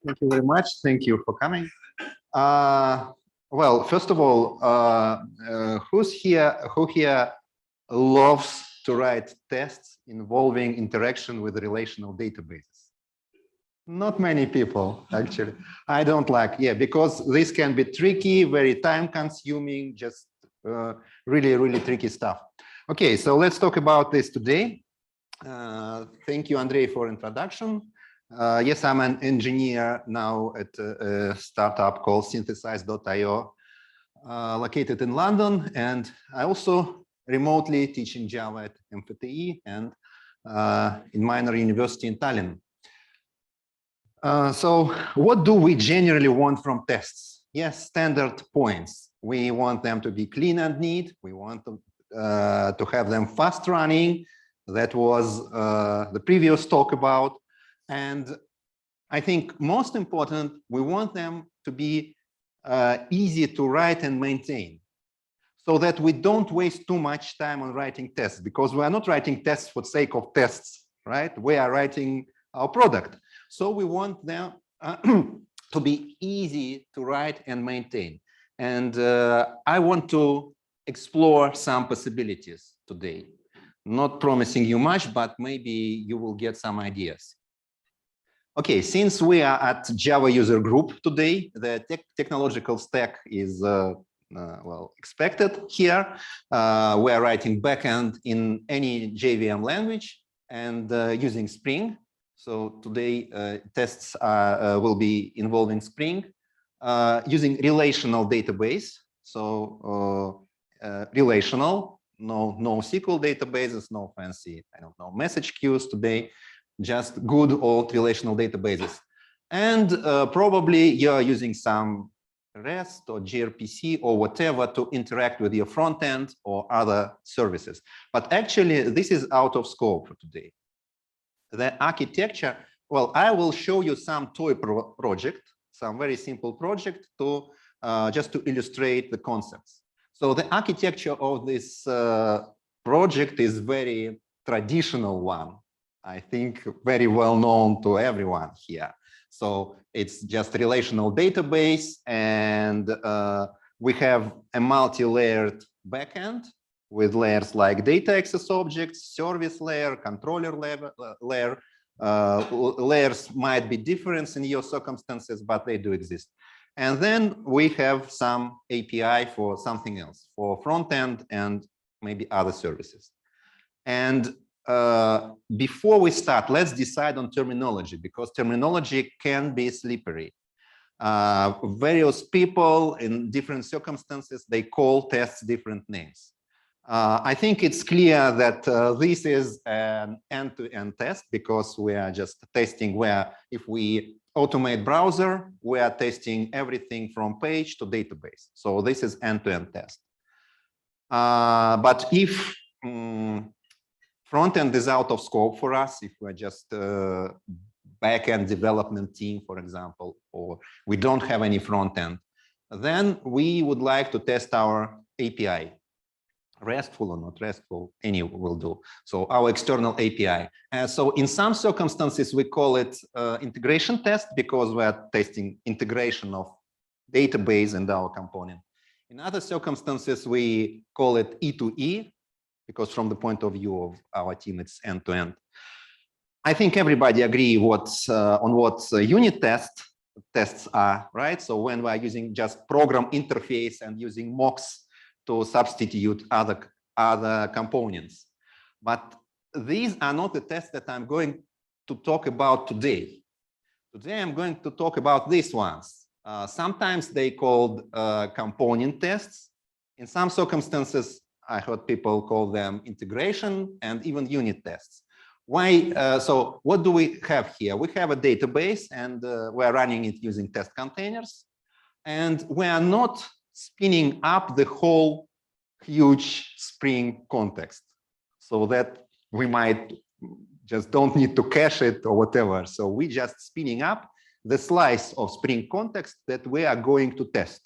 Thank you very much. Thank you for coming. Well, first of all, who here loves to write tests involving interaction with relational databases? Not many people, actually. I don't like, because this can be tricky, very time-consuming, just really, really tricky stuff. Okay, so let's talk about this today. Thank you, Andrei, for introduction. Yes, I'm an engineer now at a startup called Synthesize.io, located in London, and I also remotely teaching Java at MFTI and in minor university in Tallinn. So what do we generally want from tests? Yes, standard points. We want them to be clean and neat. We want to have them fast running. That was the previous talk about. And I think most important, we want them to be easy to write and maintain so that we don't waste too much time on writing tests, because we are not writing tests for the sake of tests, right? We are writing our product. So we want them to be easy to write and maintain. And I want to explore some possibilities today. Not promising you much, but maybe you will get some ideas. Okay, since we are at Java user group today, the technological stack is well expected here. We are writing backend in any JVM language and using Spring. So today tests will be involving Spring, using relational database. So relational, no NoSQL databases, no fancy, I don't know, message queues today. Just good old relational databases. And probably you're using some REST or gRPC or whatever to interact with your front end or other services. But actually, this is out of scope for today. The architecture, well, I will show you some toy project, some very simple project to just to illustrate the concepts. So the architecture of this project is very traditional one. I think very well known to everyone here. So it's just relational database, and we have a multi-layered backend with layers like data access objects, service layer, controller layer. Layers might be different in your circumstances, but they do exist. And then we have some API for something else, for front end and maybe other services. And before we start, let's decide on terminology, because terminology can be slippery. Various people in different circumstances, they call tests different names. I think it's clear that this is an end-to-end test, because we are just testing where if we automate browser, we are testing everything from page to database. So this is end-to-end test. But if front-end is out of scope for us, if we're just back-end development team, for example, or we don't have any front-end, then we would like to test our API. RESTful or not RESTful, any will do. So our external API. So in some circumstances, we call it integration test, because we're testing integration of database and our component. In other circumstances, we call it E2E, because from the point of view of our team, it's end-to-end. I think everybody agree on what unit tests are, right? So when we are using just program interface and using mocks to substitute other components. But these are not the tests that I'm going to talk about today. Today, I'm going to talk about these ones. Sometimes they called component tests. In some circumstances, I heard people call them integration and even unit tests. Why? So what do we have here? We have a database, and we're running it using TestContainers. And we are not spinning up the whole huge Spring context, so that we might just don't need to cache it or whatever. So we just spinning up the slice of Spring context that we are going to test.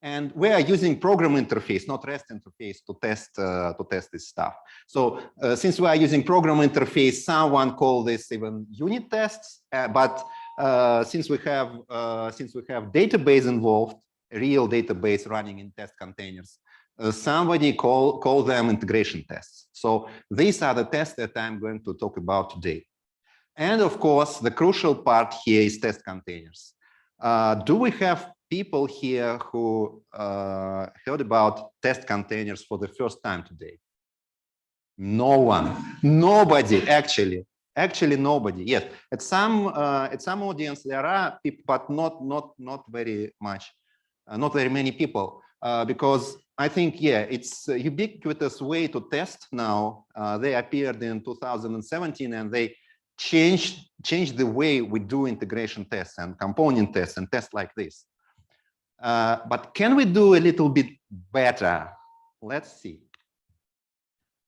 And we are using program interface, not REST interface, to test this stuff. So since we are using program interface, someone called this even unit tests, but since we have database involved, a real database running in test containers, somebody call them integration tests. So these are the tests that I'm going to talk about today. And of course, the crucial part here is test containers. Do we have people here who heard about test containers for the first time today? No one, nobody actually nobody. Yes, at some audience there are people, but not very much, not very many people, because I think, yeah, it's a ubiquitous way to test now. They appeared in 2017 and they changed the way we do integration tests and component tests and tests like this. But can we do a little bit better? Let's see.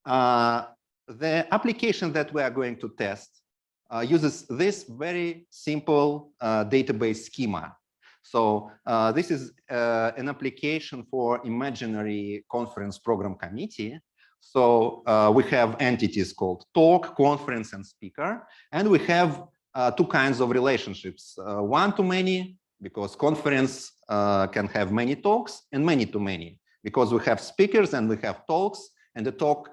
The application that we are going to test uses this very simple database schema. So this is an application for imaginary conference program committee. So we have entities called talk, conference, and speaker. And we have two kinds of relationships, one-to-many, because conference can have many talks, and many-to-many, because we have speakers and we have talks, and the talk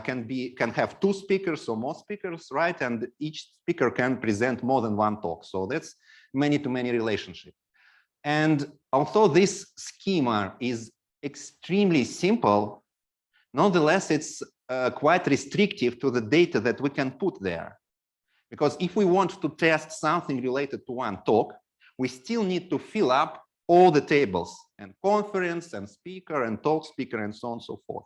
can have two speakers or more speakers, right? And each speaker can present more than one talk. So that's many-to-many relationship. And although this schema is extremely simple, nonetheless, it's quite restrictive to the data that we can put there. Because if we want to test something related to one talk, we still need to fill up all the tables and conference and speaker and talk speaker and so on and so forth.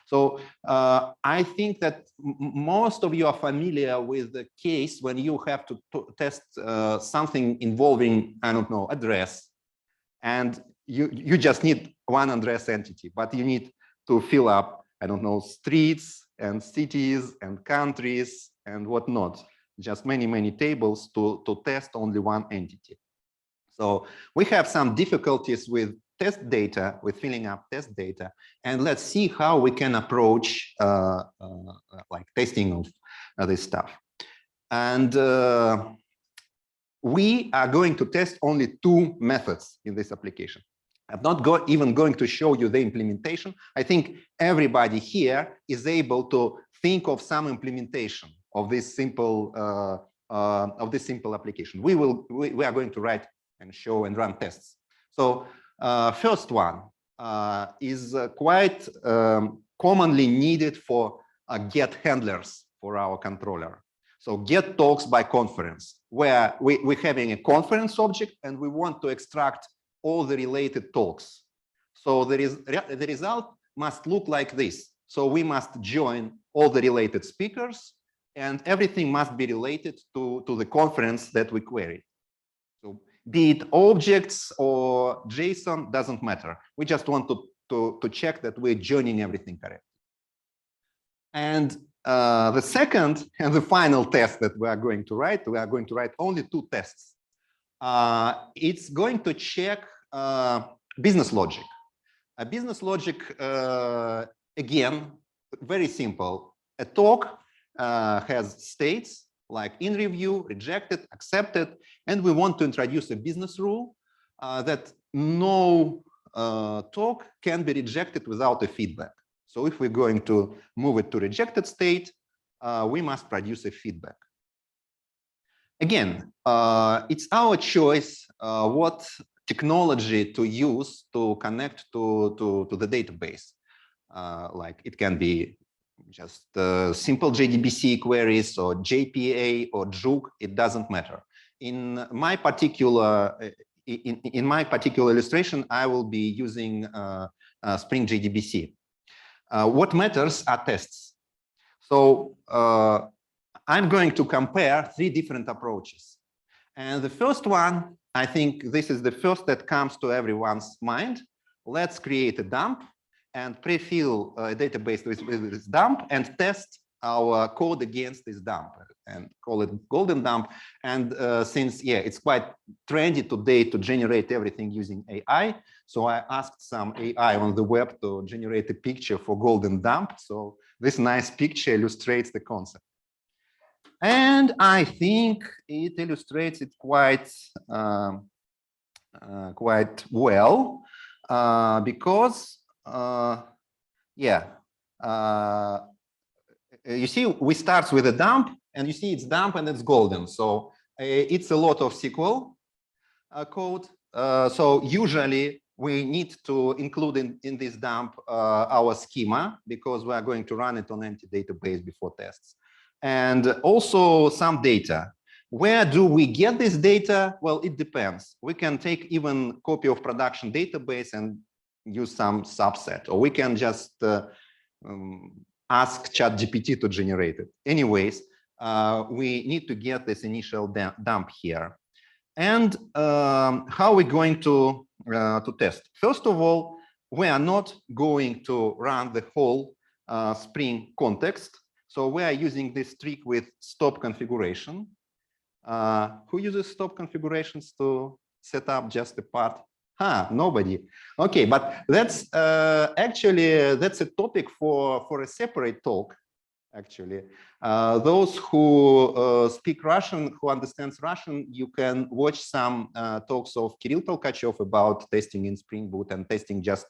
So I think that most of you are familiar with the case when you have to test something involving, I don't know, address, and you just need one address entity, but you need to fill up, I don't know, streets and cities and countries and whatnot, just many tables to test only one entity. So we have some difficulties with test data, with filling up test data, and let's see how we can approach like testing of this stuff. And we are going to test only two methods in this application. I'm not even going to show you the implementation. I think everybody here is able to think of some implementation of this simple application. We are going to write and show and run tests. So first one is quite commonly needed for get handlers for our controller. So get talks by conference, where we're having a conference object and we want to extract all the related talks. So the result must look like this. So we must join all the related speakers and everything must be related to the conference that we queried. So be it objects or JSON, doesn't matter. We just want to check that we're joining everything correctly. And the second and the final test that we are going to write only two tests. It's going to check business logic. A business logic, again, very simple. A talk has states like in review, rejected, accepted, and we want to introduce a business rule that no talk can be rejected without a feedback. So if we're going to move it to rejected state, we must produce a feedback. Again, it's our choice what technology to use to connect to the database. Like it can be just simple JDBC queries or JPA or Juke, it doesn't matter. In my particular illustration, I will be using Spring JDBC. What matters are tests. So I'm going to compare three different approaches. And the first one, I think this is the first that comes to everyone's mind. Let's create a dump and pre-fill a database with this dump and test our code against this dump and call it golden dump. And since, yeah, it's quite trendy today to generate everything using AI. So I asked some AI on the web to generate a picture for golden dump. So this nice picture illustrates the concept. And I think it illustrates it quite quite well because yeah, you see we start with a dump, and you see it's dump and it's golden. So it's a lot of SQL code. So usually we need to include in this dump our schema, because we are going to run it on empty database before tests. And also some data. Where do we get this data? Well, it depends. We can take even copy of production database and use some subset, or we can just ask ChatGPT to generate it. Anyways, we need to get this initial dump here. And how are we going to test? First of all, we are not going to run the whole Spring context. So we are using this trick with stop configuration. Who uses stop configurations to set up just a part? Nobody. Okay, but that's actually that's a topic for a separate talk. Actually, those who speak Russian, who understands Russian, you can watch some talks of Kirill Tolkachev about testing in Spring Boot and testing just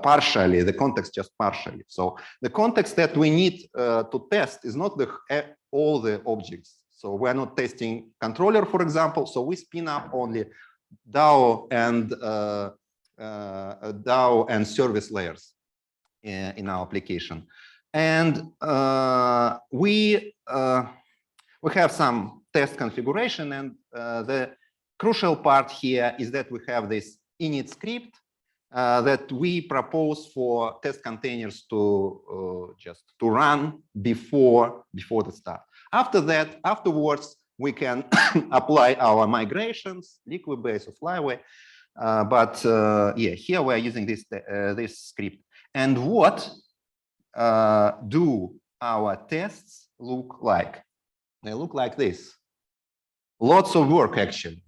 partially, the context just partially. So the context that we need to test is not all the objects. So we're not testing controller, for example. So we spin up only DAO and service layers in our application. And we have some test configuration, and the crucial part here is that we have this init script that we propose for test containers to just to run before the start. Afterwards, we can apply our migrations, Liquibase or Flyway. But yeah, here we are using this script. And what do our tests look like? They look like this. Lots of work, actually.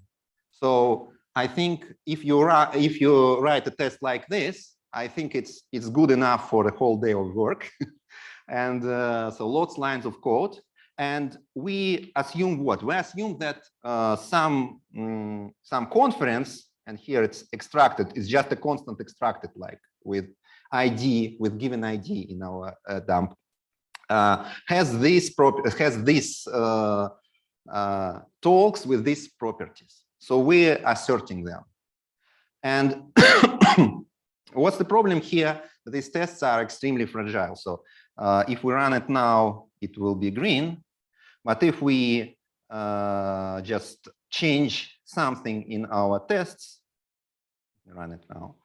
So I think if you write a test like this, I think it's good enough for a whole day of work. And so lots of lines of code. And we assume what? We assume that some conference, and here it's extracted, is just a constant extracted, like with ID, with given ID in our dump, has this talks with these properties. So we're asserting them. And what's the problem here? These tests are extremely fragile. So if we run it now, it will be green. But if we just change something in our tests, run it now.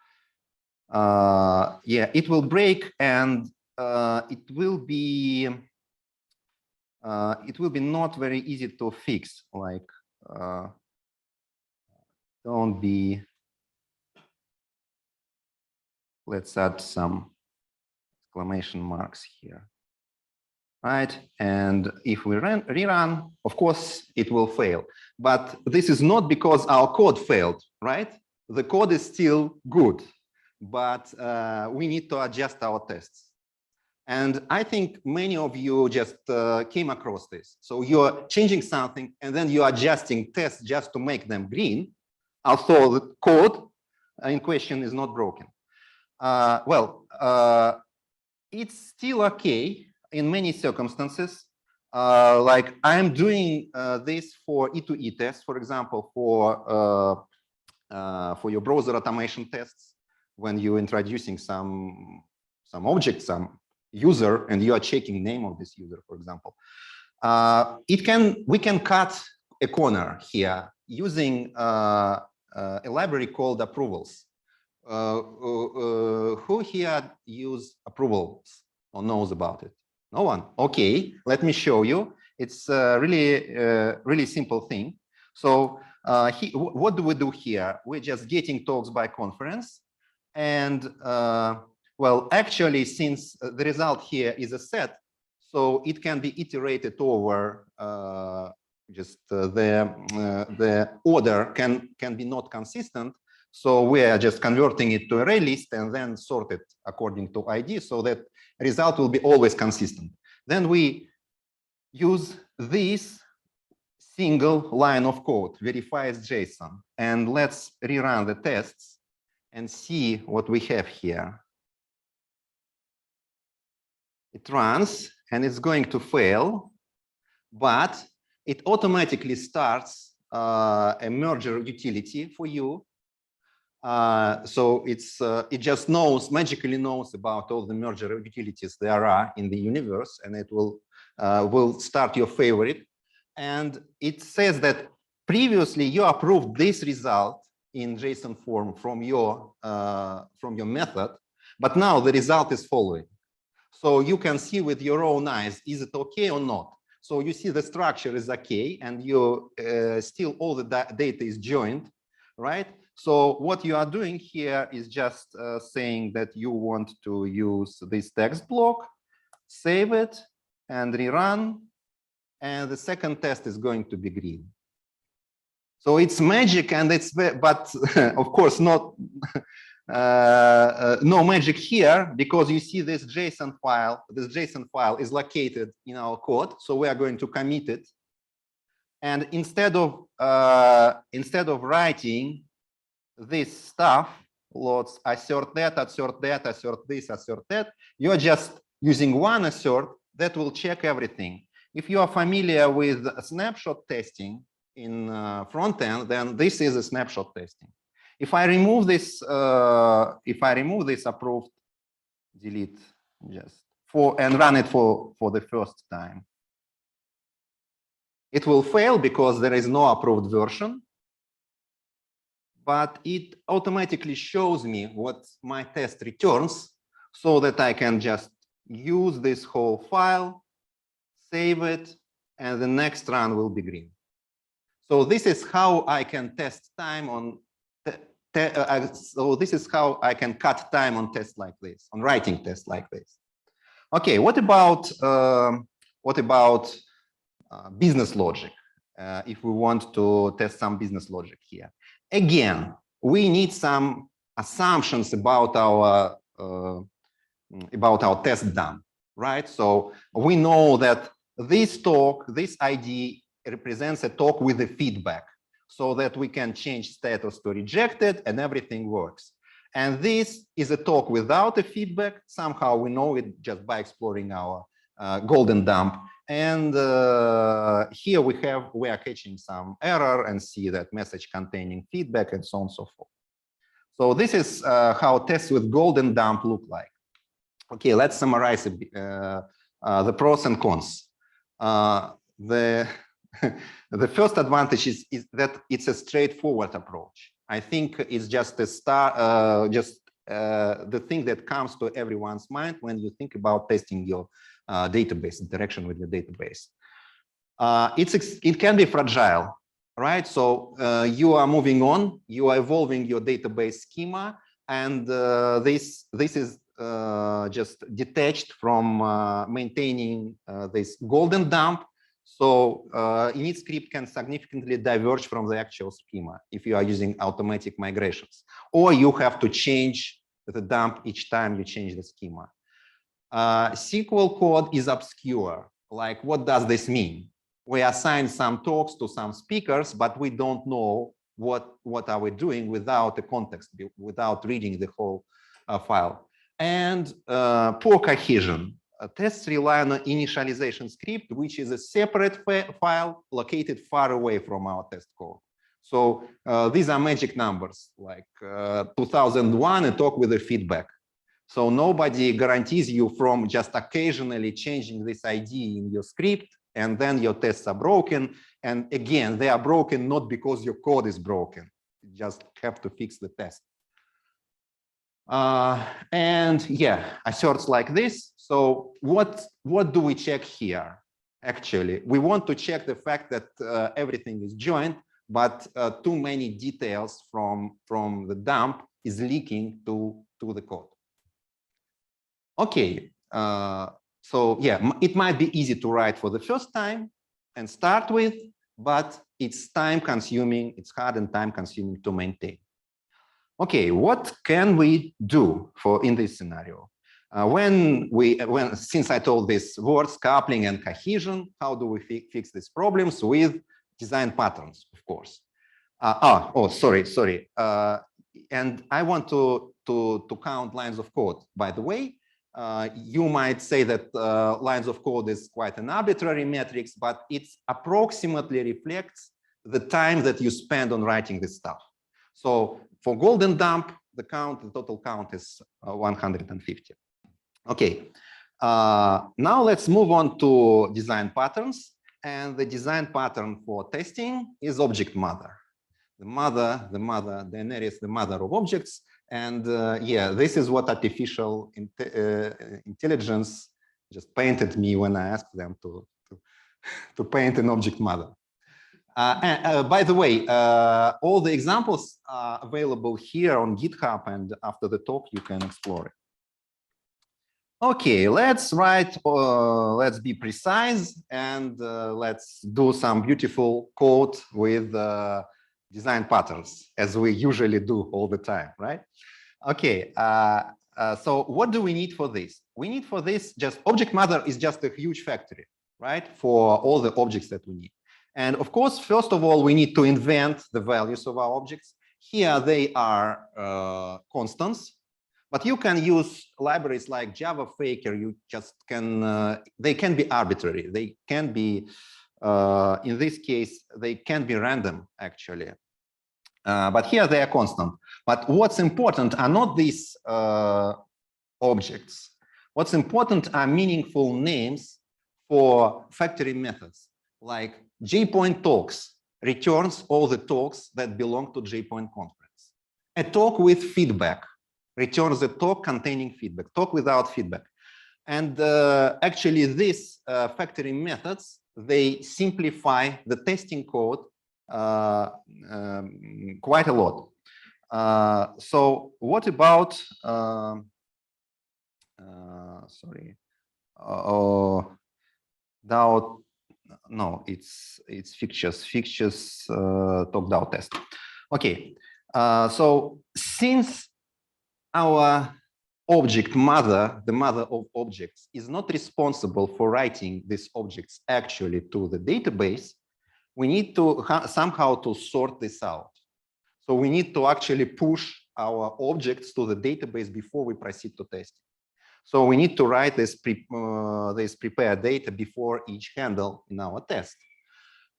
Yeah, it will break, and it will be not very easy to fix. Like, don't be. Let's add some exclamation marks here, right? And if we rerun, of course, it will fail. But this is not because our code failed, right? The code is still good, but we need to adjust our tests. And I think many of you just came across this. So you're changing something, and then you're adjusting tests just to make them green, although the code in question is not broken. It's still okay in many circumstances. Like I'm doing this for E2E tests, for example, for your browser automation tests, when you're introducing some object, some user, and you are checking name of this user, for example. We can cut a corner here using a library called approvals. Who here use approvals or knows about it? No one. Okay, let me show you. It's a really simple thing. So what do we do here? We're just getting talks by conference. And well, actually, since the result here is a set, so it can be iterated over. Just the order can be not consistent. So we are just converting it to array list and then sort it according to ID, so that result will be always consistent. Then we use this single line of code, verifies JSON, and let's rerun the tests and see what we have here. It runs and it's going to fail, but it automatically starts a merger utility for you. So it just magically knows about all the merger utilities there are in the universe, and it will start your favorite. And it says that previously you approved this result in JSON form from your method, but now the result is following. So you can see with your own eyes, is it okay or not? So you see the structure is okay, and you still all the data is joined, right? So what you are doing here is just saying that you want to use this text block, save it, and rerun. And the second test is going to be green. So it's magic, and but of course not no magic here, because you see this JSON file. This JSON file is located in our code, so we are going to commit it. And instead of writing this stuff, lots assert that, assert that, assert this, assert that, you're just using one assert that will check everything. If you are familiar with snapshot testing in front end, then this is a snapshot testing. If I remove this approved, delete just and run it for the first time, it will fail because there is no approved version. But it automatically shows me what my test returns, so that I can just use this whole file, save it, and the next run will be green. So this is how I can test time on. So this is how I can cut time on tests like this, on writing tests like this. Okay, what about business logic? If we want to test some business logic here, again, we need some assumptions about our test dump, right? So we know that this talk, this ID represents a talk with a feedback, so that we can change status to rejected and everything works. And this is a talk without a feedback. Somehow we know it just by exploring our golden dump. And here we are catching some error and see that message containing feedback and so on and so forth. So this is how tests with golden dump look like. Okay, let's summarize the pros and cons. The first advantage is that it's a straightforward approach. I think it's just the thing that comes to everyone's mind when you think about testing your database, interaction with your database. It can be fragile, right? So you are moving on, you are evolving your database schema, and this is just detached from maintaining this golden dump. So init script can significantly diverge from the actual schema if you are using automatic migrations, or you have to change the dump each time you change the schema. SQL code is obscure. Like, what does this mean? We assign some talks to some speakers, but we don't know what are we doing without a context, without reading the whole file. And poor cohesion. Tests rely on an initialization script, which is a separate file located far away from our test code. So these are magic numbers, like 2001, a talk with a feedback. So nobody guarantees you from just occasionally changing this ID in your script, and then your tests are broken. And again, they are broken not because your code is broken. You just have to fix the test. And yeah, asserts like this. So what do we check here? Actually, we want to check the fact that everything is joined, but too many details from the dump is leaking to the code. Okay, so yeah, it might be easy to write for the first time and start with, but it's time consuming, it's hard and time consuming to maintain. Okay, what can we do in this scenario? Since I told these words, coupling and cohesion, how do we fix these problems? With design patterns, of course. Sorry. And I want to count lines of code. By the way, you might say that lines of code is quite an arbitrary metrics, but it approximately reflects the time that you spend on writing this stuff. So for golden dump, the total count is 150. Okay, now let's move on to design patterns. And the design pattern for testing is object mother. The NR is the mother of objects. And yeah, this is what artificial intelligence just painted me when I asked them to paint an object mother. By the way, all the examples are available here on GitHub, and after the talk, you can explore it. Okay, let's be precise, and let's do some beautiful code with design patterns, as we usually do all the time, right? Okay, so what do we need for this? We need for this just object mother is just a huge factory, right? For all the objects that we need. And of course, first of all, we need to invent the values of our objects. Here they are constants, but you can use libraries like Java Faker. You just can, they can be arbitrary. They can be, in this case, they can be random actually. But here they are constant. But what's important are not these objects. What's important are meaningful names for factory methods, like JPoint talks returns all the talks that belong to JPoint conference. A talk with feedback returns a talk containing feedback, talk without feedback. And actually these factory methods, they simplify the testing code quite a lot. So what about, sorry, now, no, it's fixtures top-down test. Okay, so since our object mother, the mother of objects, is not responsible for writing these objects actually to the database, we need to somehow to sort this out. So we need to actually push our objects to the database before we proceed to testing. So we need to write this prepared data before each handle in our test.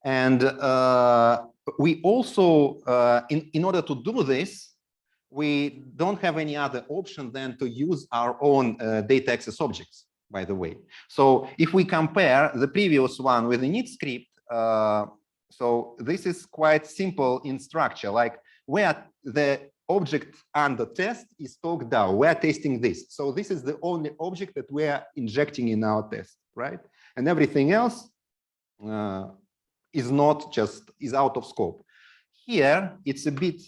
And we also, in order to do this, we don't have any other option than to use our own data access objects, by the way. So if we compare the previous one with the init script, so this is quite simple in structure, like where the object under test is talk DAO. We're testing this. So this is the only object that we're injecting in our test, right? And everything else is not just, is out of scope. Here, it's a bit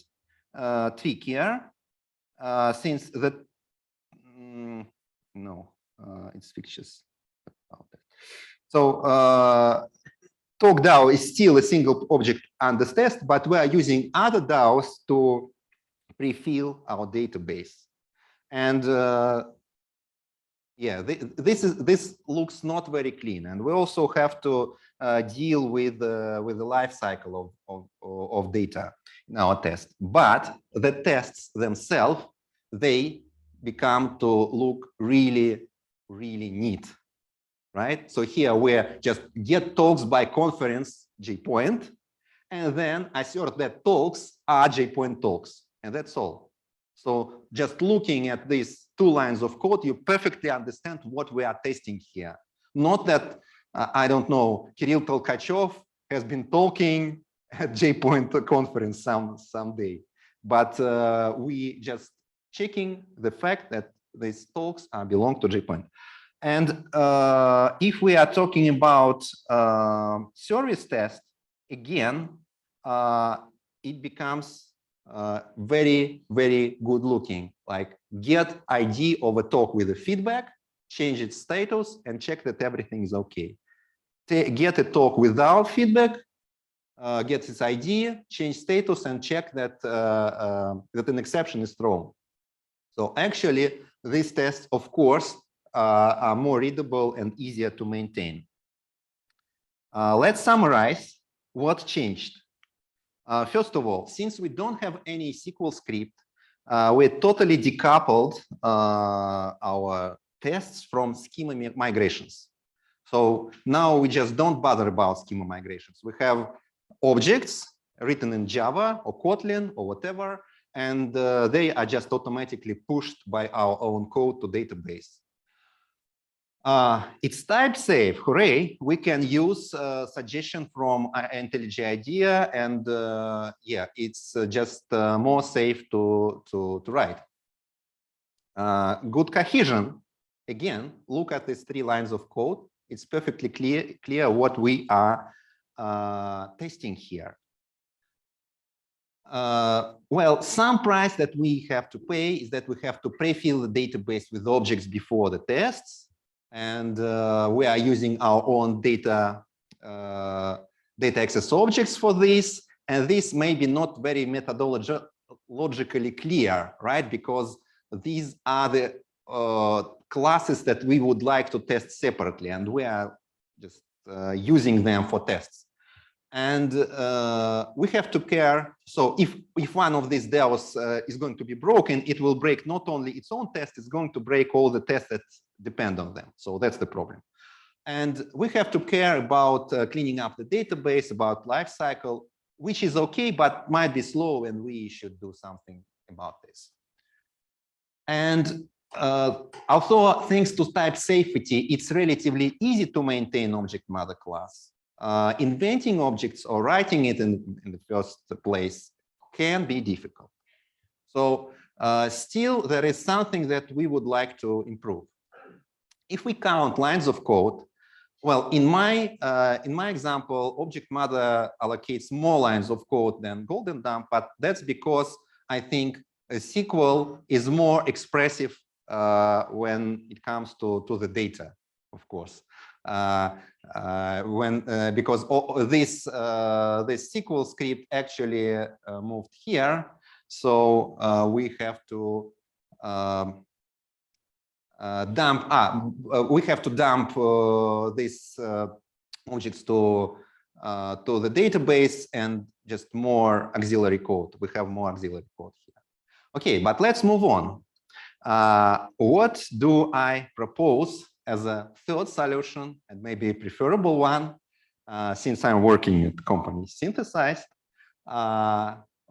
trickier since that, it's fixtures. So talk DAO is still a single object under test, but we are using other DAOs to pre-fill our database. And yeah, this looks not very clean. And we also have to deal with the life cycle of data in our test. But the tests themselves, they become to look really, really neat, right? So here we're just get talks by conference JPoint, and then assert that talks are JPoint talks. And that's all. So just looking at these two lines of code, you perfectly understand what we are testing here. Not that, I don't know, Kirill Tolkachev has been talking at JPoint conference someday, but we just checking the fact that these talks belong to JPoint. And if we are talking about service test, again, it becomes very, very good looking, like get ID of a talk with a feedback, change its status, and check that everything is okay. Get a talk without feedback, get its ID, change status, and check that that an exception is thrown. So actually, these tests, of course, are more readable and easier to maintain. Let's summarize what changed. First of all, since we don't have any SQL script, we totally decoupled our tests from schema migrations. So now we just don't bother about schema migrations. We have objects written in Java or Kotlin or whatever, and they are just automatically pushed by our own code to database. It's type safe, hooray! We can use suggestion from IntelliJ IDEA, and yeah, it's just more safe to write. Good cohesion. Again, look at these 3 lines of code. It's perfectly clear what we are testing here. Well, some price that we have to pay is that we have to pre-fill the database with objects before the tests, and we are using our own data access objects for this, and this may be not very methodologically clear, right? Because these are the classes that we would like to test separately, and we are just using them for tests. And we have to care. So if one of these DAOs is going to be broken, it will break not only its own test, it's going to break all the tests that depend on them. So that's the problem. And we have to care about cleaning up the database, about lifecycle, which is okay, but might be slow, and we should do something about this. And although thanks to type safety, it's relatively easy to maintain object mother class. Inventing objects or writing it in the first place can be difficult. So still, there is something that we would like to improve. If we count lines of code, well, in my example, object mother allocates more lines of code than golden dump, but that's because I think a SQL is more expressive when it comes to the data, of course. Because this SQL script actually moved here, so we have to dump these objects to the database and just more auxiliary code. We have more auxiliary code here. Okay, but let's move on. What do I propose as a third solution, and maybe a preferable one, since I'm working at the company Synthesized?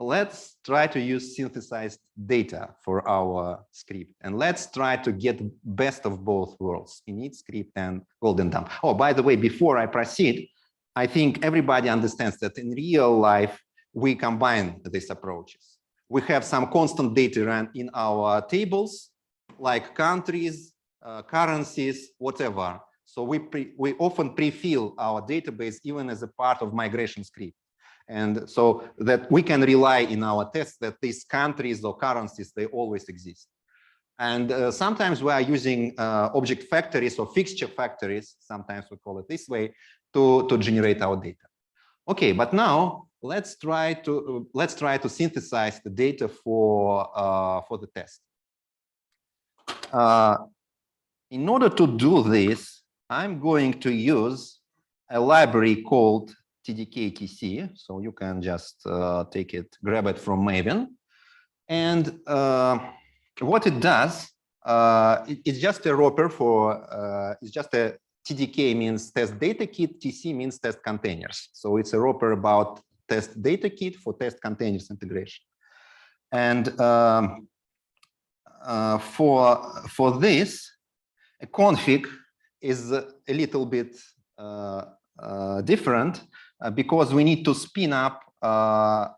Let's try to use synthesized data for our script, and let's try to get best of both worlds, init script and golden dump. Oh, by the way, before I proceed, I think everybody understands that in real life, we combine these approaches. We have some constant data run in our tables, like countries, currencies, whatever. So we often pre-fill our database even as a part of migration script. And so that we can rely in our tests that these countries or currencies, they always exist. And sometimes we are using object factories or fixture factories, sometimes we call it this way, to generate our data. Okay, but now let's try to synthesize the data for the test. In order to do this, I'm going to use a library called TDK-TC. So you can just take it, grab it from Maven. And what it does, it's just a wrapper for, it's just a TDK means test data kit, TC means test containers. So it's a wrapper about test data kit for test containers integration. And for this, a config is a little bit different because we need to spin up an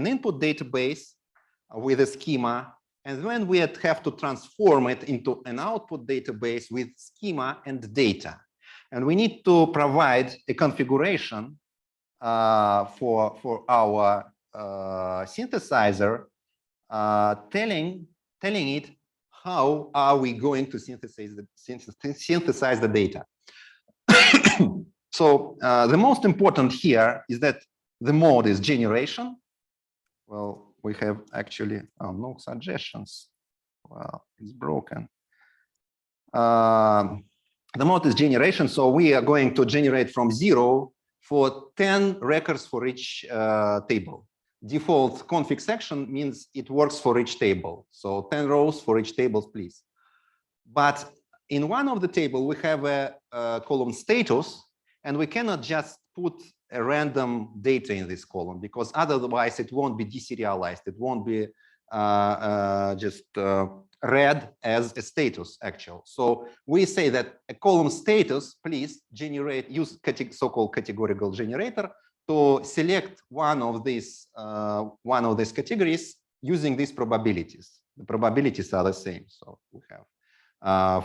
input database with a schema, and then we have to transform it into an output database with schema and data. And we need to provide a configuration for our synthesizer, telling it how are we going to synthesize the data. So the most important here is that the mode is generation. Well, we have actually no suggestions. well, it's broken. The mode is generation, so we are going to generate from 0 for 10 records for each table. Default config section means it works for each table. So 10 rows for each table, please. But in one of the table, we have a column status, and we cannot just put a random data in this column because otherwise it won't be deserialized. It won't be just read as a status actual. So we say that a column status, please generate, use so-called categorical generator to select one of these categories using these probabilities. The probabilities are the same. So we have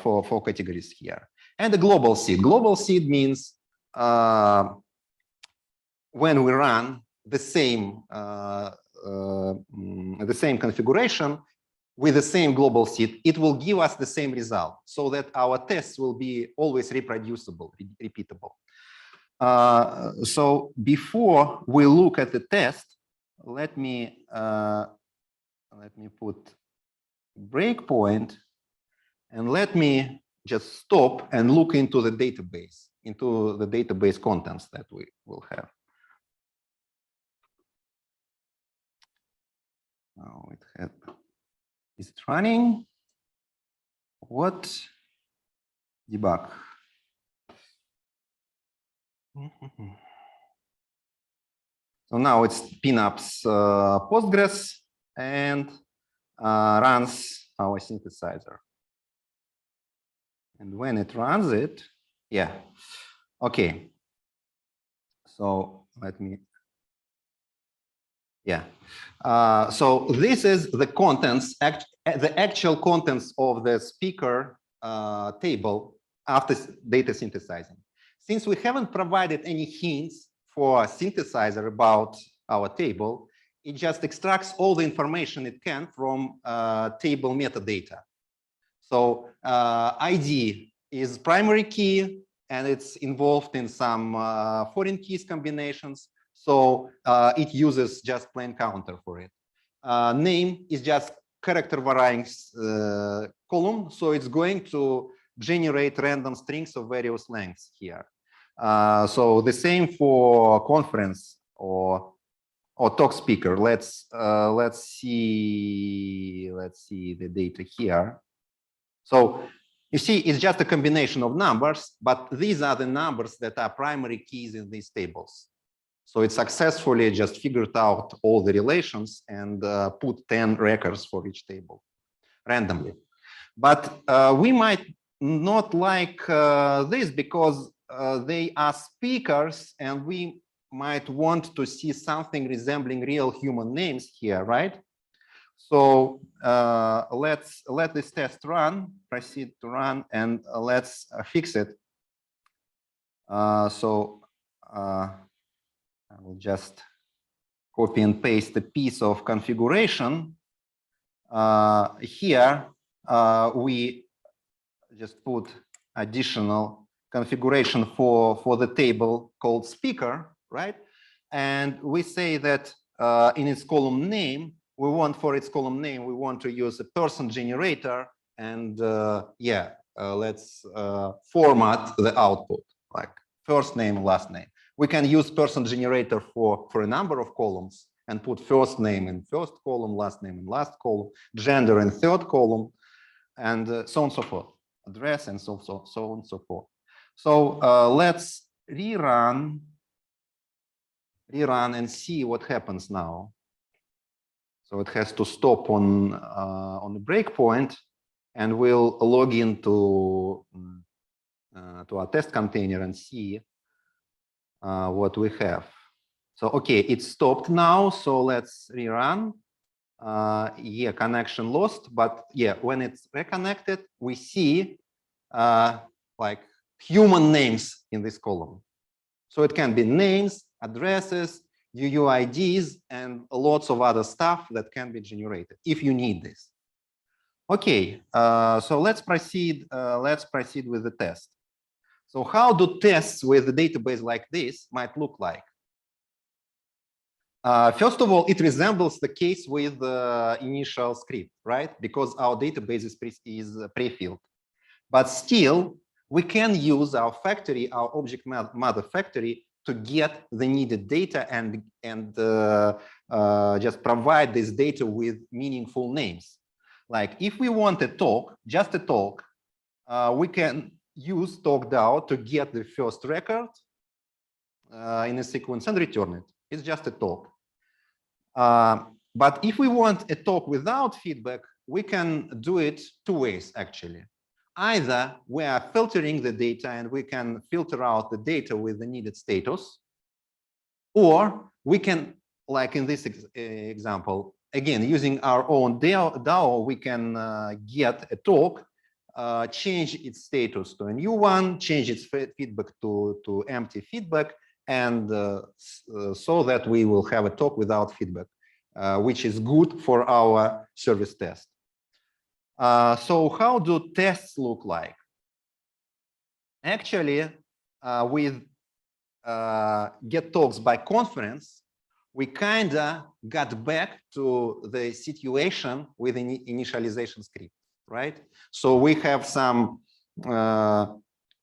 for categories here. And the global seed. Global seed means when we run the same configuration with the same global seed, it will give us the same result, so that our tests will be always reproducible, repeatable. So before we look at the test, let me put breakpoint, and let me just stop and look into the database contents that we will have. Now is it running? What? Debug. So now it pinups Postgres and runs our synthesizer. And when it runs it, yeah, okay. So let me, yeah. So this is the contents, the actual contents of the speaker table after data synthesizing. Since we haven't provided any hints for synthesizer about our table, it just extracts all the information it can from table metadata. So ID is primary key, and it's involved in some foreign keys combinations. So it uses just plain counter for it. Name is just character varying column. So it's going to generate random strings of various lengths here. So the same for conference or talk speaker. Let's see the data here. So you see, it's just a combination of numbers, but these are the numbers that are primary keys in these tables. So it successfully just figured out all the relations and put 10 records for each table randomly. But we might not like this because they are speakers, and we might want to see something resembling real human names here, right? So let's let this test run, proceed to run, and let's fix it. So I will just copy and paste a piece of configuration. Here we just put additional configuration for the table called speaker, right? And we say that in its column name, we want to use a person generator, and let's format the output like first name, last name. We can use person generator for a number of columns and put first name in first column, last name in last column, gender in third column, and so on and so forth, address and so on and so forth. So let's rerun and see what happens now. So it has to stop on the breakpoint, and we'll log into to our test container and see what we have. So okay, it stopped now. So let's rerun. Yeah, connection lost, but yeah, when it's reconnected, we see like human names in this column. So it can be names, addresses, UUIDs, and lots of other stuff that can be generated if you need this. Okay, so let's proceed with the test. So how do tests with a database like this might look like? First of all, it resembles the case with the initial script, right? Because our database is pre-filled. But still, we can use our factory, our object mother factory, to get the needed data and just provide this data with meaningful names. Like if we want a talk, just a talk, we can use talk.dao to get the first record in a sequence and return it. It's just a talk. But if we want a talk without feedback, we can do it two ways, actually. Either we are filtering the data and we can filter out the data with the needed status, or we can, like in this example, again, using our own DAO, we can get a talk, change its status to a new one, change its feedback to empty feedback, and so that we will have a talk without feedback, which is good for our service test. So how do tests look like? Actually, with get talks by conference, we kind of got back to the situation with an initialization script, right? So we have some,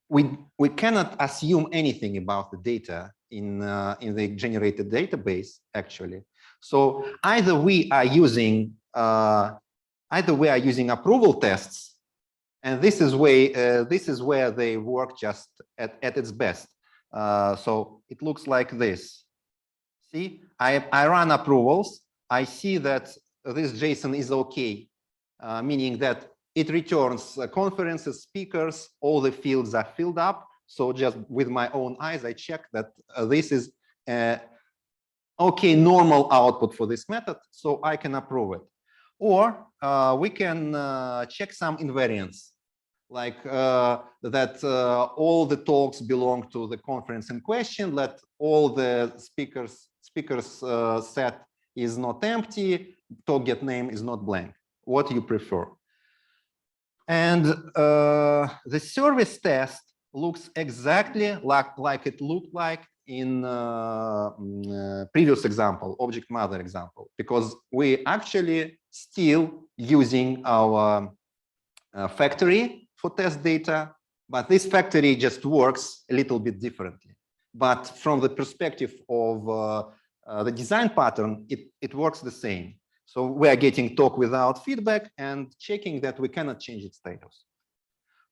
we cannot assume anything about the data in the generated database, actually. So either we are using approval tests, and this is where they work just at its best. So it looks like this. See, I run approvals. I see that this JSON is okay, meaning that it returns conferences, speakers, all the fields are filled up. So just with my own eyes, I check that this is okay, normal output for this method, so I can approve it. Or we can check some invariants, like that all the talks belong to the conference in question, that all the speakers set is not empty, talk get name is not blank. What do you prefer? And the service test looks exactly like it looked like in previous example, object mother example, because we actually still using our factory for test data, but this factory just works a little bit differently. But from the perspective of the design pattern, it works the same. So we are getting talk without feedback and checking that we cannot change its status.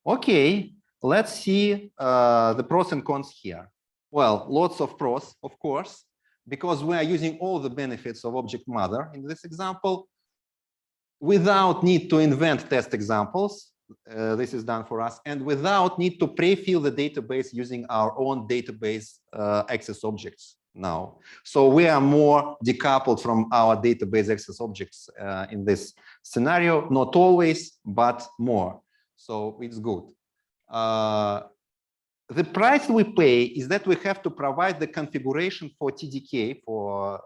Okay, let's see the pros and cons here. Well, lots of pros, of course, because we are using all the benefits of object mother in this example without need to invent test examples. This is done for us, and without need to pre-fill the database using our own database access objects now. So we are more decoupled from our database access objects in this scenario, not always, but more. So it's good. The price we pay is that we have to provide the configuration for TDK for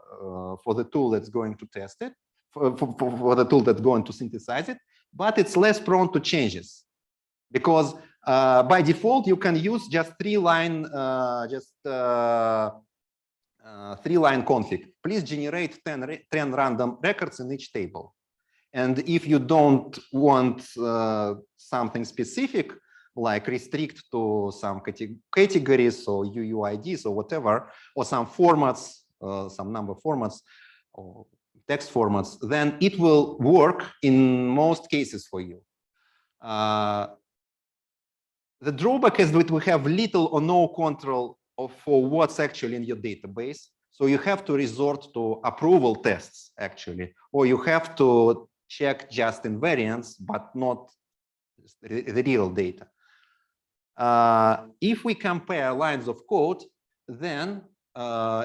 the tool that's going to test it, for the tool that's going to synthesize it, but it's less prone to changes because by default you can use just three-line config. Please generate 10 random records in each table. And if you don't want something specific, like restrict to some categories or UUIDs or whatever, or some formats, some number formats or text formats, then it will work in most cases for you. The drawback is that we have little or no control for what's actually in your database. So you have to resort to approval tests, actually, or you have to check just invariants, but not the real data. If we compare lines of code, then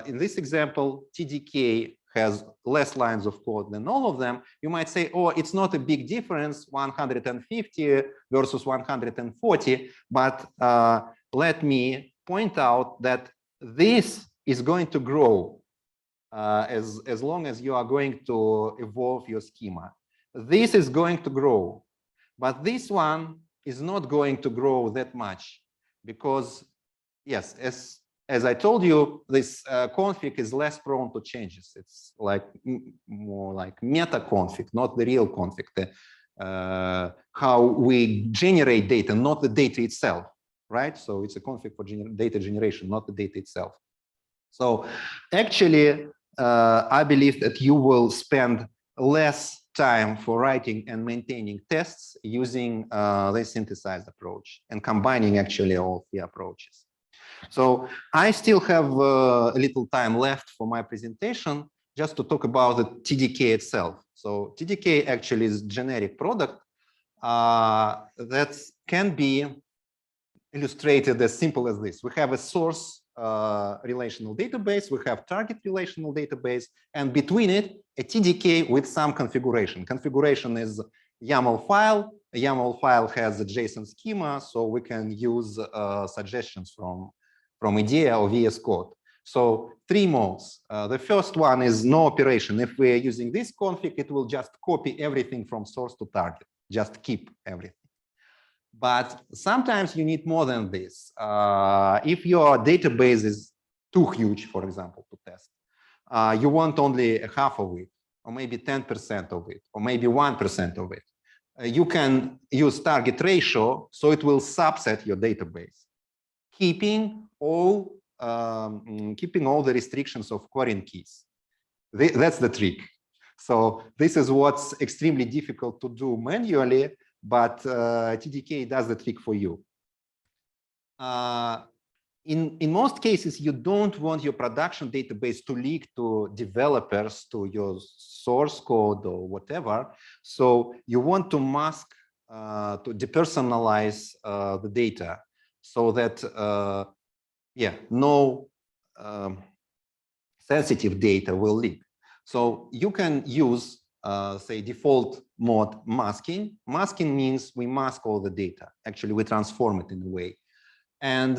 in this example, TDK has less lines of code than all of them. You might say, oh, it's not a big difference, 150 versus 140. But let me point out that this is going to grow as long as you are going to evolve your schema. This is going to grow, but this one is not going to grow that much because, yes, as as I told you, this config is less prone to changes. It's like more like meta config, not the real config. How we generate data, not the data itself, right? So it's a config for data generation, not the data itself. So actually, I believe that you will spend less time for writing and maintaining tests using the synthesized approach and combining actually all the approaches. So I still have a little time left for my presentation just to talk about the TDK itself. So TDK actually is a generic product that can be illustrated as simple as this. We have a source relational database, we have target relational database, and between it, a TDK with some configuration. Configuration is YAML file. A YAML file has a JSON schema, so we can use suggestions from IDEA or VS Code. So 3 modes. The first one is no operation. If we are using this config, it will just copy everything from source to target, just keep everything. But sometimes you need more than this. If your database is too huge, for example, to test, you want only half of it, or maybe 10% of it, or maybe 1% of it. You can use target ratio, so it will subset your database, keeping all the restrictions of querying keys. That's the trick. So this is what's extremely difficult to do manually, but TDK does the trick for you. In most cases, you don't want your production database to leak to developers, to your source code or whatever. So you want to mask, to depersonalize the data so that, no sensitive data will leak. So you can use, say, default mode masking. Masking means we mask all the data. Actually, we transform it in a way. And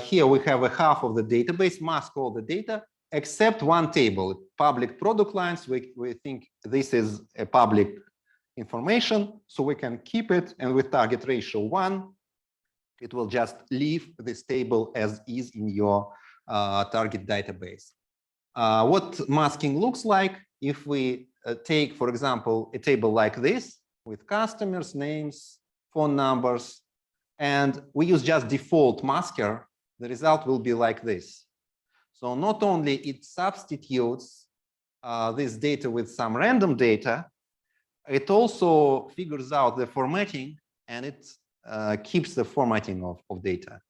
here we have a half of the database, mask all the data, except one table, public product lines. We think this is a public information, so we can keep it. And with target ratio 1, it will just leave this table as is in your target database. What masking looks like, if we take, for example, a table like this with customers, names, phone numbers, and we use just default masker, the result will be like this. So not only it substitutes this data with some random data, it also figures out the formatting, and it keeps the formatting of data.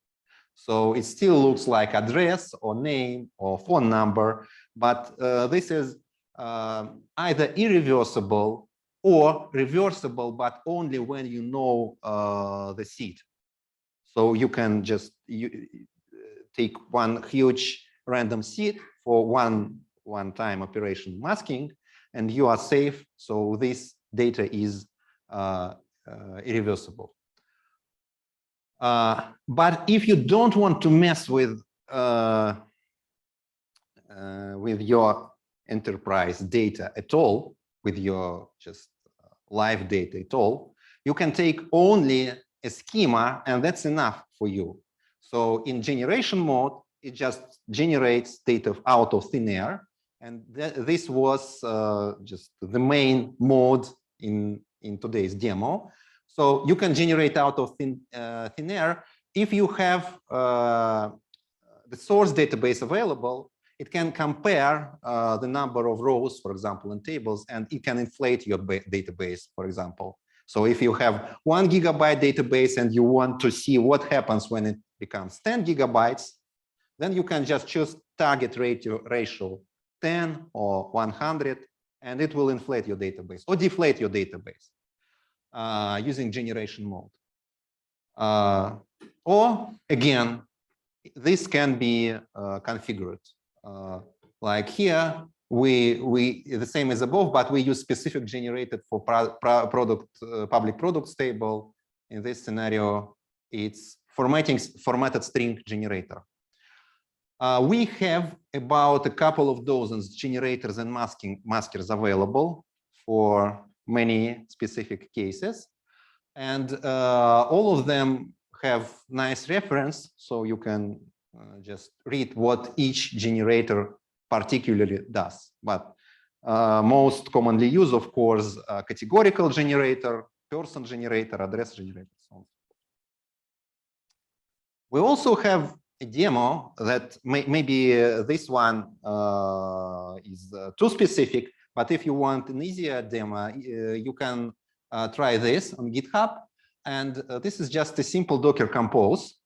So it still looks like address or name or phone number, but this is either irreversible or reversible, but only when you know the seed. So you can just take one huge random seed for one-time operation masking, and you are safe. So this data is irreversible. But if you don't want to mess with your enterprise data at all, with your just live data at all, you can take only a schema, and that's enough for you. So in generation mode, it just generates data out of thin air, and this was just the main mode in today's demo. So you can generate out of thin air. If you have the source database available, it can compare the number of rows, for example, in tables, and it can inflate your database, for example. So if you have 1 gigabyte database and you want to see what happens when it becomes 10 gigabytes, then you can just choose target ratio 10 or 100, and it will inflate your database or deflate your database using generation mode. Or again, this can be configured. Like here, we the same as above, but we use specific generated for public products table. In this scenario, it's formatted string generator. We have about a couple of dozens generators and maskers available for many specific cases, and all of them have nice reference, so you can just read what each generator particularly does. But most commonly used, of course, categorical generator, person generator, address generator, so on. We also have a demo that maybe this one is too specific, but if you want an easier demo, you can try this on GitHub. And this is just a simple Docker compose.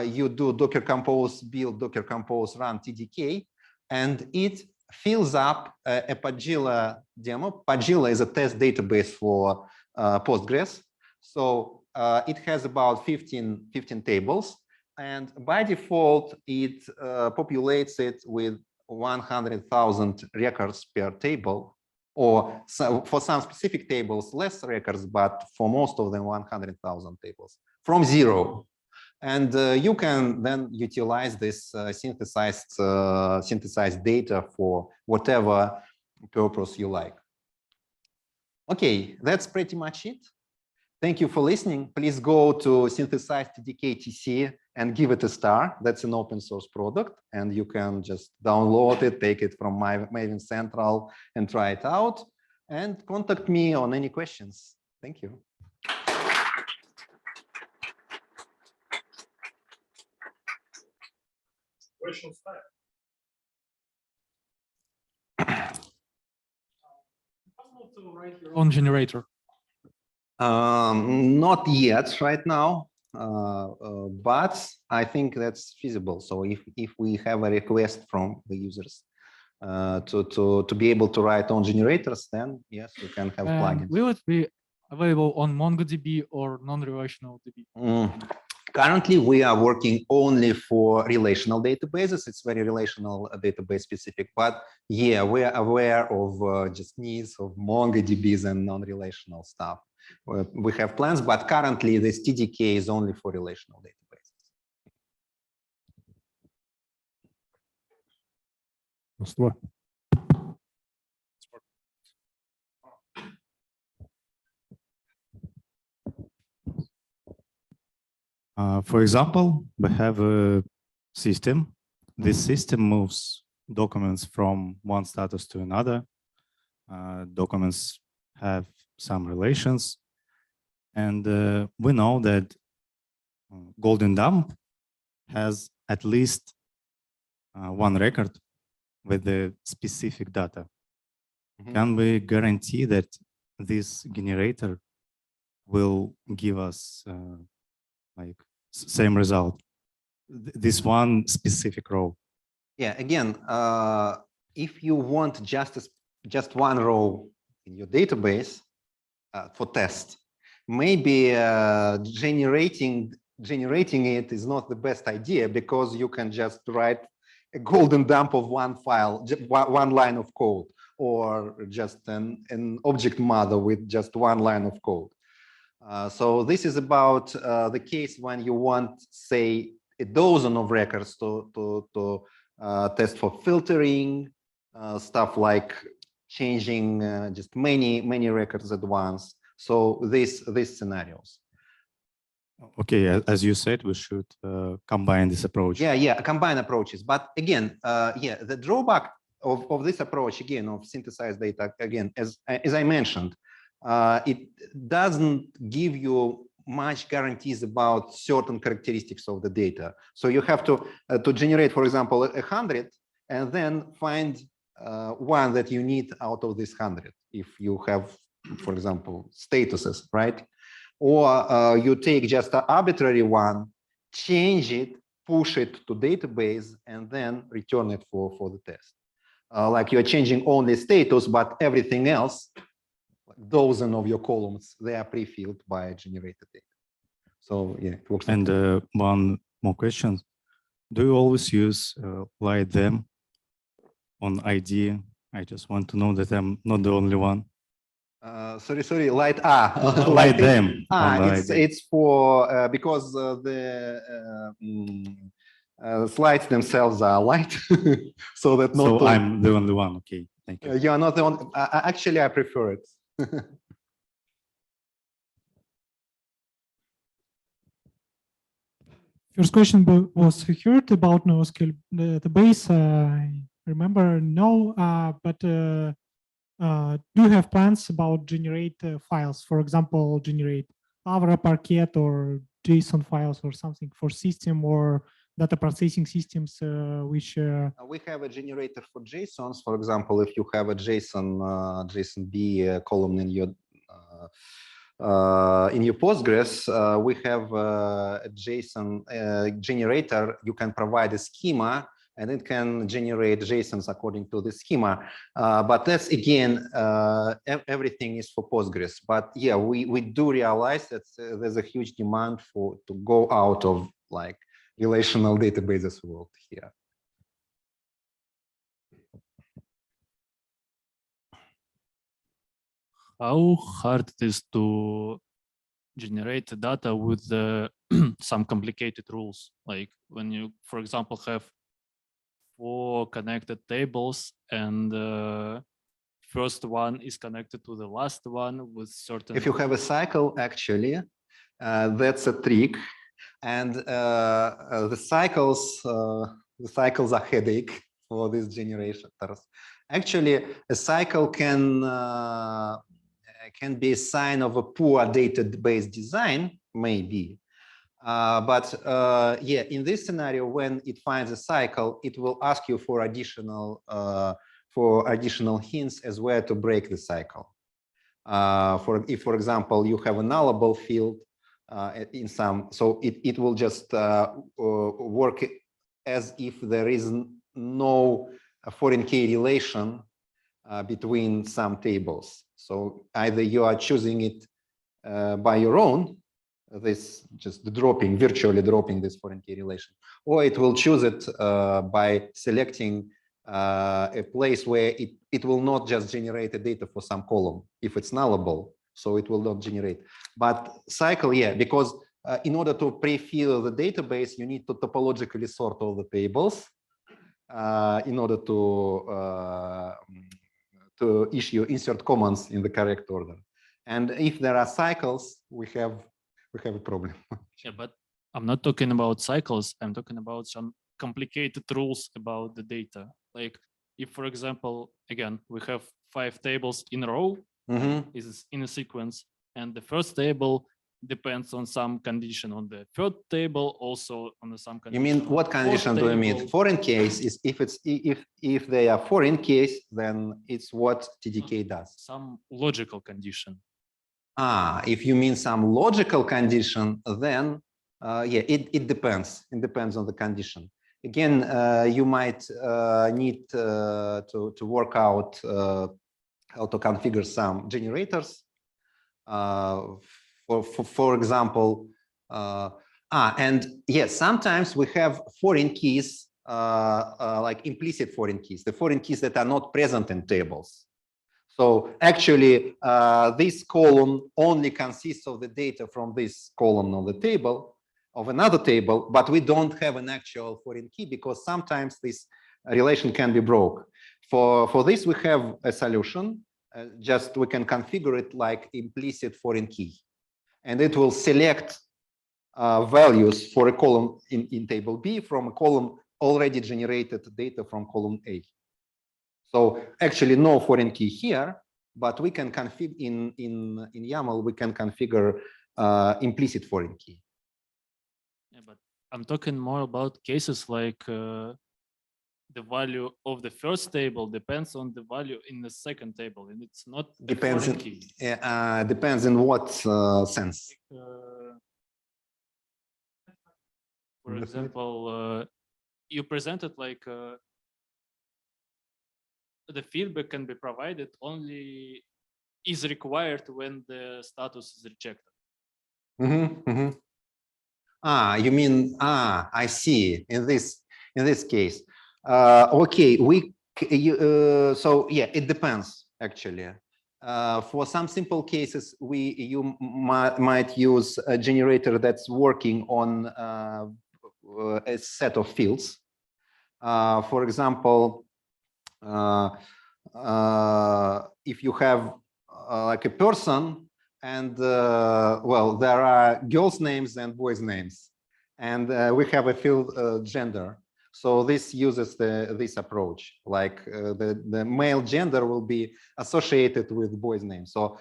You do Docker compose build, Docker compose run TDK, and it fills up a Pagila demo. Pagila is a test database for Postgres. So it has about 15 tables. And by default, it populates it with 100,000 records per table, or for some specific tables, less records, but for most of them, 100,000 tables from zero. And you can then utilize this synthesized data for whatever purpose you like. Okay, that's pretty much it. Thank you for listening. Please go to Synthesized TDK and give it a star. That's an open source product, and you can just download it, take it from Maven Central and try it out, and contact me on any questions. Thank you. Questions time. Possible to write your own generator? Not yet right now, but I think that's feasible. So if we have a request from the users to be able to write own generators, then yes, we can have plugins. Will it be available on MongoDB or non-relational DB? Currently, we are working only for relational databases. It's very relational database specific, but yeah, we are aware of just needs of MongoDBs and non-relational stuff. We have plans, but currently this TDK is only for relational databases. For example, we have a system. This system moves documents from one status to another. Documents have some relations. And we know that Golden Dump has at least one record with the specific data. Mm-hmm. Can we guarantee that this generator will give us like same result, this one specific row? Yeah, again, if you want just one row in your database for test, maybe generating it is not the best idea, because you can just write a golden dump of one file, one line of code, or just an object model with just one line of code. So this is about the case when you want, say, a dozen of records to test for filtering, stuff like changing just many records at once. So these scenarios. Okay, as you said, we should combine this approach. Yeah, combine approaches. But again, yeah, the drawback of this approach, again, of synthesized data, again, as I mentioned, it doesn't give you much guarantees about certain characteristics of the data. So you have to generate, for example, 100, and then find one that you need out of this 100. If you have, for example, statuses, right? Or you take just an arbitrary one, change it, push it to database, and then return it for the test. Like you're changing only status, but everything else, dozen of your columns, they are pre-filled by generated data. So yeah, it works. And one more question: do you always use light them on ID? I just want to know that I'm not the only one. Sorry, light light them. It's for because the slides themselves are light, so that not. So I'm the only one. Okay, thank you. You are not the only. Actually, I prefer it. First question was heard about NoSQL database. I remember no, but do you have plans about generate files? For example, generate Avra, Parquet, or JSON files or something for system or data processing systems, which we have a generator for JSONs. For example, if you have a JSON column in your Postgres, we have a JSON generator. You can provide a schema, and it can generate JSONs according to the schema. But that's again, everything is for Postgres. But yeah, we do realize that there's a huge demand to go out of like relational databases world here. How hard it is to generate data with some complicated rules? Like when you, for example, have 4 connected tables and first one is connected to the last one with certain. If you have a cycle, actually, that's a trick. And the cycles are headache for these generators. Actually, a cycle can be a sign of a poor database design, maybe. But yeah, in this scenario, when it finds a cycle, it will ask you for additional hints as where to break the cycle. If, for example, you have a nullable field in some, so it will just work as if there is no foreign key relation between some tables. So either you are choosing it by your own, this just virtually dropping this foreign key relation, or it will choose it by selecting a place where it will not just generate the data for some column if it's nullable, so it will not generate. But cycle, yeah, because in order to pre-fill the database, you need to topologically sort all the tables in order to issue insert commands in the correct order. And if there are cycles, we have a problem. Yeah, but I'm not talking about cycles. I'm talking about some complicated rules about the data. Like if, for example, again, we have 5 tables in a row, is in a sequence, and the first table depends on some condition on the third table, also on some condition. You mean what condition do you mean? Foreign case is if they are foreign case, then it's what TDK does. Some logical condition. If you mean some logical condition, then yeah, it depends. It depends on the condition. Again, you might need to work out how to configure some generators. For example, and yes, sometimes we have foreign keys, like implicit foreign keys, the foreign keys that are not present in tables. So actually, this column only consists of the data from this column of the table, of another table, but we don't have an actual foreign key because sometimes this relation can be broke. For this, we have a solution. Just we can configure it like implicit foreign key, and it will select values for a column in table B from a column already generated data from column A. So actually no foreign key here, but we can configure in YAML, we can configure implicit foreign key. Yeah, but I'm talking more about cases like the value of the first table depends on the value in the second table, and it's not depends a foreign key. Depends in what sense? For example, you presented like the feedback can be provided only is required when the status is rejected. You mean I see. In this case, okay. So yeah, it depends actually. For some simple cases, you might use a generator that's working on a set of fields. For example, if you have like a person and well, there are girls' names and boys' names, and we have a field gender. So this uses this approach, like the male gender will be associated with boy's name. So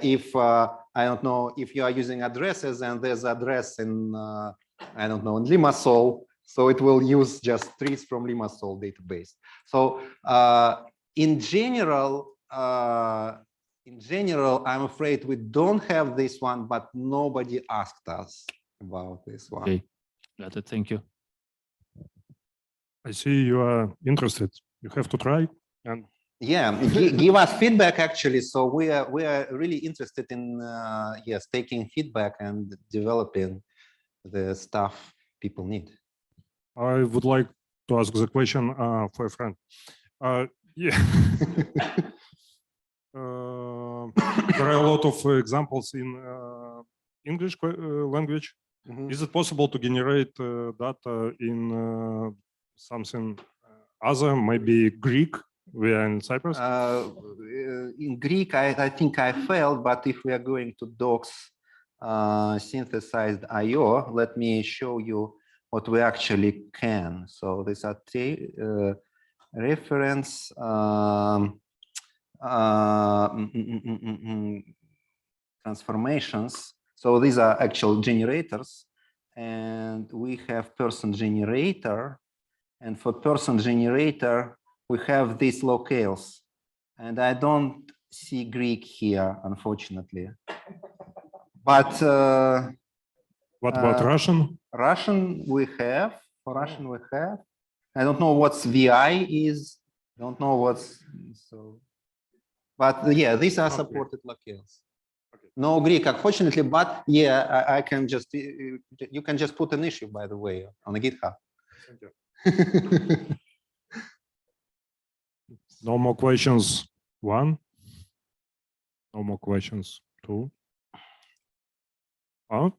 if I don't know, if you are using addresses and there's address in I don't know, in Limassol, so it will use just trees from Limassol database. So in general, I'm afraid we don't have this one, but nobody asked us about this one. Okay, got it. Thank you. I see you are interested. You have to try. And Yeah, give us feedback actually. So we are really interested in yes, taking feedback and developing the stuff people need. I would like to ask the question for a friend. Yeah. There are a lot of examples in English language. Is it possible to generate data in something other, maybe Greek? We are in Cyprus. In Greek, I think I failed, but if we are going to docs, synthesized IO, let me show you what we actually can. So these are reference transformations. So these are actual generators, and we have person generator. And for person generator, we have these locales. And I don't see Greek here, unfortunately. But what about Russian? Russian we have. For Russian we have. I don't know what's VI is. Don't know what's so. But yeah, these are supported locales. No Greek, unfortunately. But yeah, I can just you can just put an issue, by the way, on the GitHub. Thank you. No more questions. 1. No more questions. 2. Oh.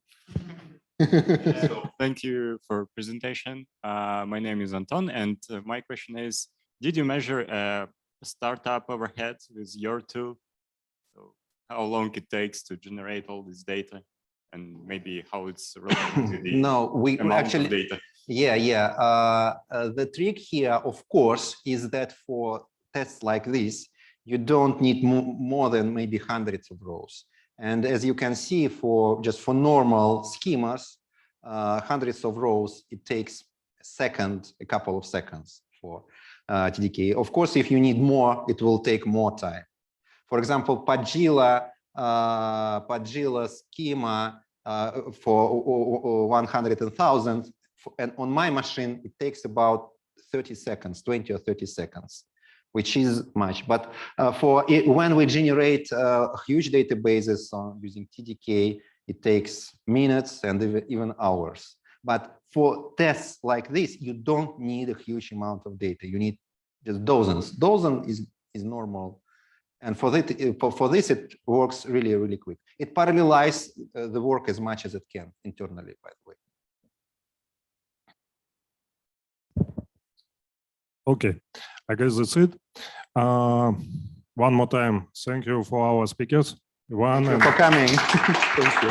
So thank you for presentation. My name is Anton, and my question is: did you measure a startup overhead with your tool? So how long it takes to generate all this data, and maybe how it's related to the no, we amount actually of data? Yeah. The trick here, of course, is that for tests like this, you don't need more than maybe hundreds of rows. And as you can see, for normal schemas, hundreds of rows, it takes a couple of seconds for TDK. Of course, if you need more, it will take more time. For example, Pagila schema for 100,000. And on my machine, it takes about 30 seconds, 20 or 30 seconds, which is much. But when we generate huge databases using TDK, it takes minutes and even hours. But for tests like this, you don't need a huge amount of data. You need just dozens. Dozen is normal. And for this, it works really, really quick. It parallelizes the work as much as it can internally, by the way. Okay, I guess that's it. One more time, thank you for our speakers. Thank you for coming. Thank you.